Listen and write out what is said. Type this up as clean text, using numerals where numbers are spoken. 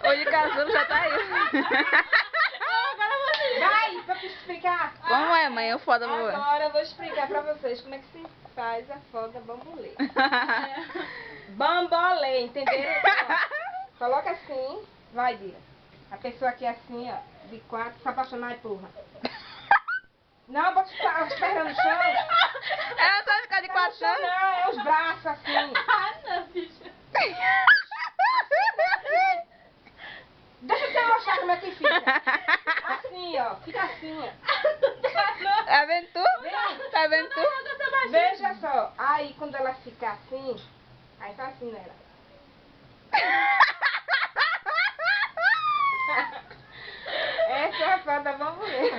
O de caçula já tá aí. Vai, pra te explicar. Como é, mãe? Eu foda pra você. Agora eu vou explicar pra vocês como é que se faz a foda bambolê. Bambolê, entenderam? Ó, coloca assim, vai, Bia. A pessoa aqui assim, ó, de quatro, só pra chamar e empurra. Não, bota as pernas no chão. Ela só ficar de quatro Não, anos. não, é os braços assim. Ah, não, bicho. Deixa eu te mostrar como é que fica. Assim, ó, fica assim, ó. Tá vendo tu? Tá vendo tu? Veja só, aí quando ela fica assim, aí tá assim nela. Essa é a foda, vamos ver.